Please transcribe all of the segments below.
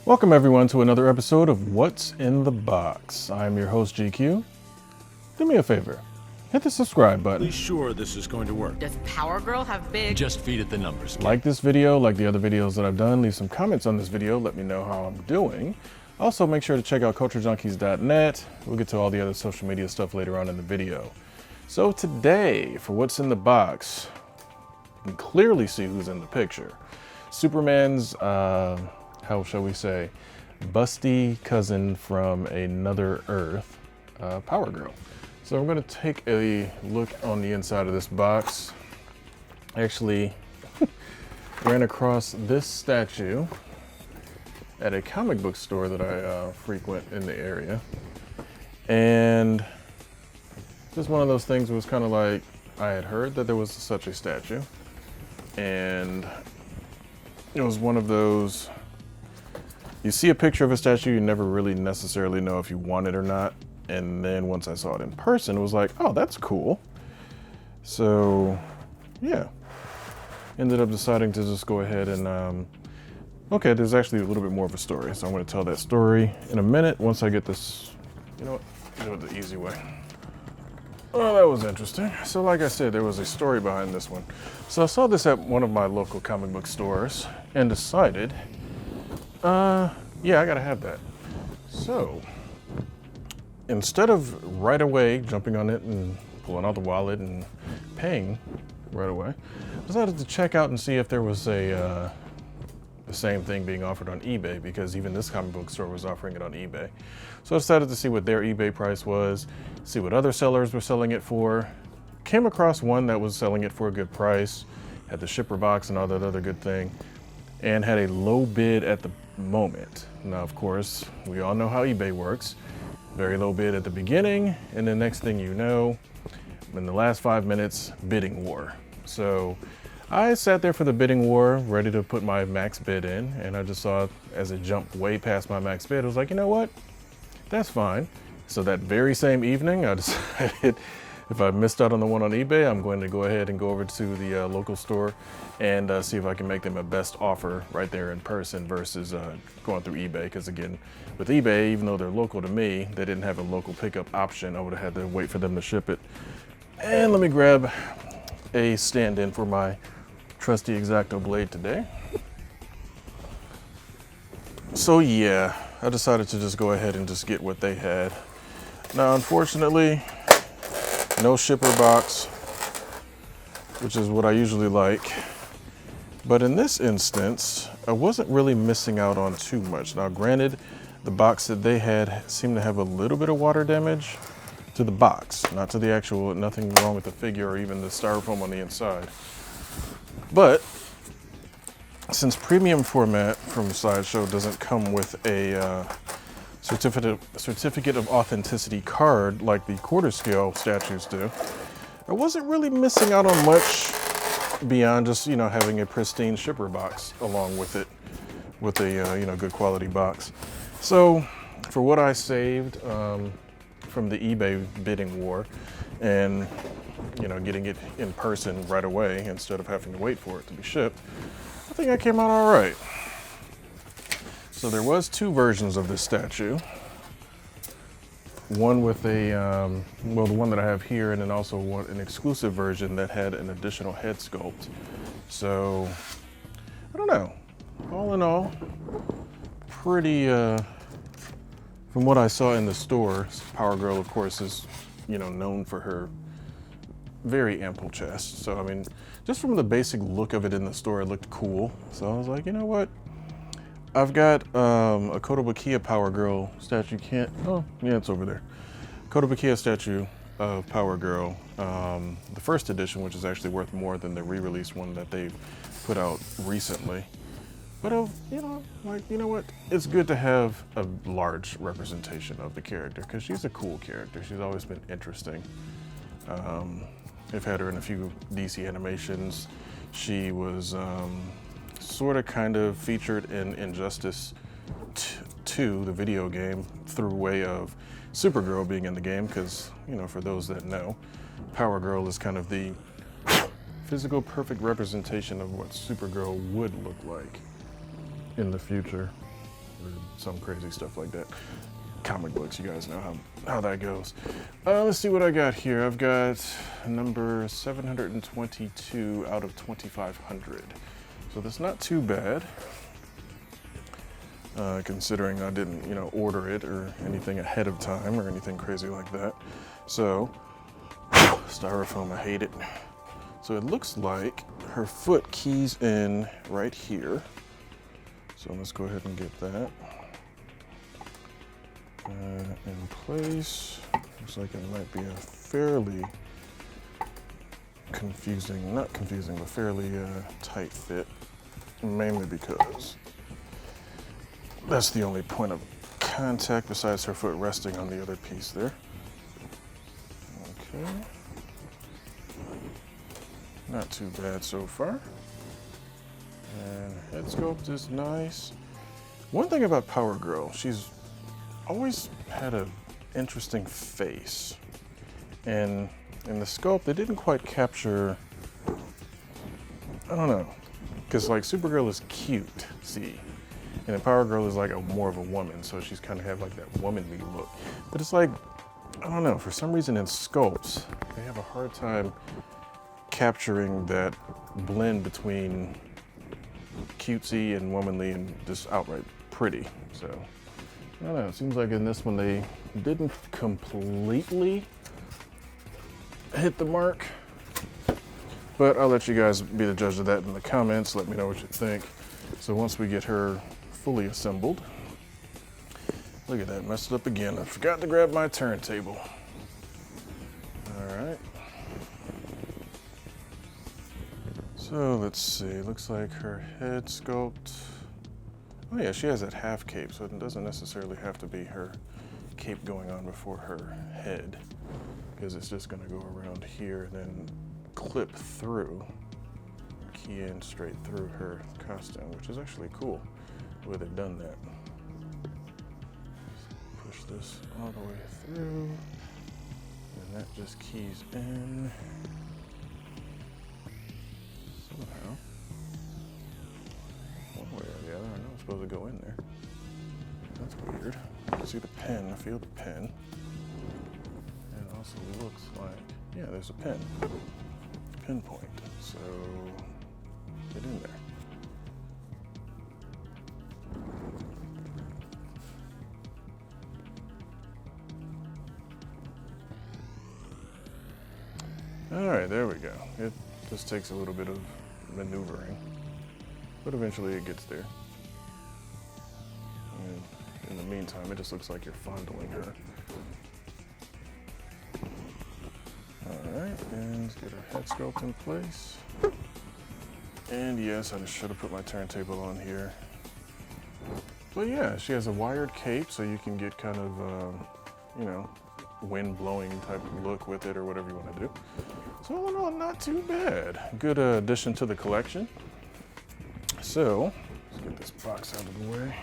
Welcome everyone to another episode of What's in the Box. I'm your host GQ. Do me a favor, hit the subscribe button. Be sure this is going to work. Does Power Girl have big? Just feed it the numbers. Like this video, like the other videos that I've done, leave some comments on this video, let me know how I'm doing. Also make sure to check out culturejunkies.net. We'll get to all the other social media stuff later on in the video. So today, for What's in the Box, you can clearly see who's in the picture. Superman's, how shall we say, busty cousin from another Earth, Power Girl. So I'm going to take a look on the inside of this box. I actually ran across this statue at a comic book store that I frequent in the area. And just one of those things was kind of like, I had heard that there was such a statue. And it was one of those, you see a picture of a statue, you never really necessarily know if you want it or not. And then once I saw it in person, it was like, oh, that's cool. So, yeah. Ended up deciding to just go ahead and, okay, there's actually a little bit more of a story. So I'm going to tell that story in a minute once I get this, you know what, do it the easy way. Oh, that was interesting. So like I said, there was a story behind this one. So I saw this at one of my local comic book stores and decided, yeah, I gotta have that. So instead of right away jumping on it and pulling out the wallet and paying right away, I decided to check out and see if there was the same thing being offered on eBay, because even this comic book store was offering it on eBay. So I decided to see what their eBay price was, see what other sellers were selling it for. Came across one that was selling it for a good price, had the shipper box and all that other good thing, and had a low bid at the moment. Now, of course, we all know how eBay works. Very low bid at the beginning, and the next thing you know, in the last 5 minutes, bidding war. So I sat there for the bidding war, ready to put my max bid in, and I just saw as it jumped way past my max bid, I was like, you know what? That's fine. So that very same evening, I decided if I missed out on the one on eBay, I'm going to go ahead and go over to the local store and see if I can make them a best offer right there in person versus going through eBay. Because again, with eBay, even though they're local to me, they didn't have a local pickup option. I would have had to wait for them to ship it. And let me grab a stand-in for my trusty X-Acto blade today. So yeah, I decided to just go ahead and just get what they had. Now, unfortunately, no shipper box, which is what I usually like. But in this instance, I wasn't really missing out on too much. Now, granted, the box that they had seemed to have a little bit of water damage to the box, not to the actual, nothing wrong with the figure or even the styrofoam on the inside. But since premium format from Sideshow doesn't come with a certificate of authenticity card like the quarter scale statues do, I wasn't really missing out on much beyond just, you know, having a pristine shipper box along with it, with a you know, good quality box. So for what I saved from the eBay bidding war and, you know, getting it in person right away instead of having to wait for it to be shipped, I think I came out all right. So there was two versions of this statue. One with a, well, the one that I have here, and then also an exclusive version that had an additional head sculpt. So, I don't know. All in all, pretty, from what I saw in the store, Power Girl, of course, is, you know, known for her very ample chest. So, I mean, just from the basic look of it in the store, it looked cool. So I was like, you know what? I've got a Kotobukiya Power Girl statue. Oh, yeah, it's over there. Kotobukiya statue of Power Girl, the first edition, which is actually worth more than the re-release one that they've put out recently. But you know, like, you know what? It's good to have a large representation of the character because she's a cool character. She's always been interesting. I've had her in a few DC animations. She was sort of kind of featured in Injustice 2, the video game, through way of Supergirl being in the game, because, you know, for those that know, Power Girl is kind of the physical perfect representation of what Supergirl would look like in the future. or some crazy stuff like that. Comic books, you guys know how that goes. Let's see what I got here. I've got number 722 out of 2,500. So that's not too bad, considering I didn't, order it or anything ahead of time or anything crazy like that. So, styrofoam, I hate it. So it looks like her foot keys in right here. So let's go ahead and get that in place. Looks like it might be a fairly confusing, not confusing, but fairly tight fit, mainly because that's the only point of contact besides her foot resting on the other piece there. Okay. Not too bad so far. And head sculpt is nice. One thing about Power Girl, she's always had an interesting face. And in the sculpt, they didn't quite capture, I don't know, because like Supergirl is cute, see? And then Power Girl is like more of a woman, so she's kind of have like that womanly look. But it's like, I don't know, for some reason in sculpts, they have a hard time capturing that blend between cutesy and womanly and just outright pretty. So, I don't know, it seems like in this one they didn't completely hit the mark. But I'll let you guys be the judge of that in the comments. Let me know what you think. So once we get her fully assembled, look at that, messed it up again. I forgot to grab my turntable. All right. So let's see, looks like her head sculpt. Oh yeah, she has that half cape, so it doesn't necessarily have to be her cape going on before her head, because it's just gonna go around here and then clip through, key in straight through her costume, which is actually cool the way they've done that. Push this all the way through, and that just keys in somehow. One way or the other, I know it's supposed to go in there. That's weird. I see the pin, I feel the pin. And it also looks like, yeah, there's a pin. Pinpoint. So get in there. All right, there we go. It just takes a little bit of maneuvering, but eventually it gets there. And in the meantime, it just looks like you're fondling her. All right, and let's get her head sculpt in place. And yes, I just should have put my turntable on here. But yeah, she has a wired cape, so you can get kind of, wind blowing type of look with it or whatever you want to do. So all in all, not too bad. Good addition to the collection. So let's get this box out of the way.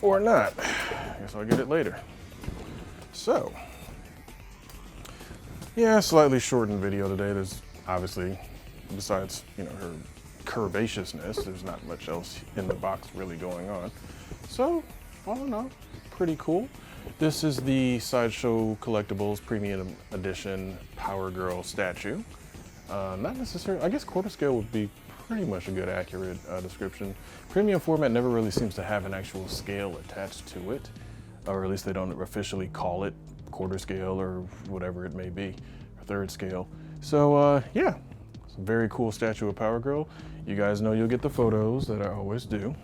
Or not. I guess I'll get it later. So, yeah, slightly shortened video today. There's obviously, besides, her curvaceousness, there's not much else in the box really going on. So, all in all, pretty cool. This is the Sideshow Collectibles Premium Edition Power Girl statue. Not necessarily, I guess quarter scale would be pretty much a good accurate description. Premium format never really seems to have an actual scale attached to it, or at least they don't officially call it quarter scale or whatever it may be, or third scale. So yeah, it's a very cool statue of Power Girl. You guys know you'll get the photos that I always do.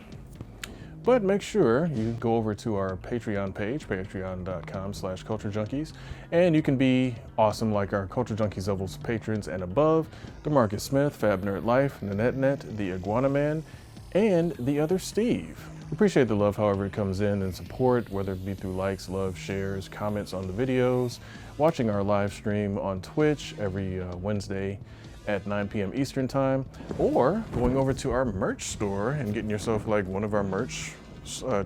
But make sure you go over to our Patreon page, patreon.com/culturejunkies, and you can be awesome like our Culture Junkies levels patrons and above, DeMarcus Smith, Fab Nerd Life, Nanette, the Iguana Man, and the other Steve. Appreciate the love however it comes in and support, whether it be through likes, love, shares, comments on the videos, watching our live stream on Twitch every Wednesday at 9 p.m. Eastern time, or going over to our merch store and getting yourself like one of our merch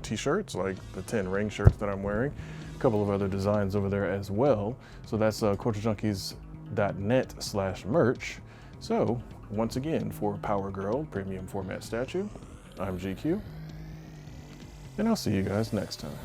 t-shirts, like the 10 ring shirts that I'm wearing, a couple of other designs over there as well. So that's culturejunkies.net/merch. So, once again, for Power Girl Premium Format Statue, I'm GQ, and I'll see you guys next time.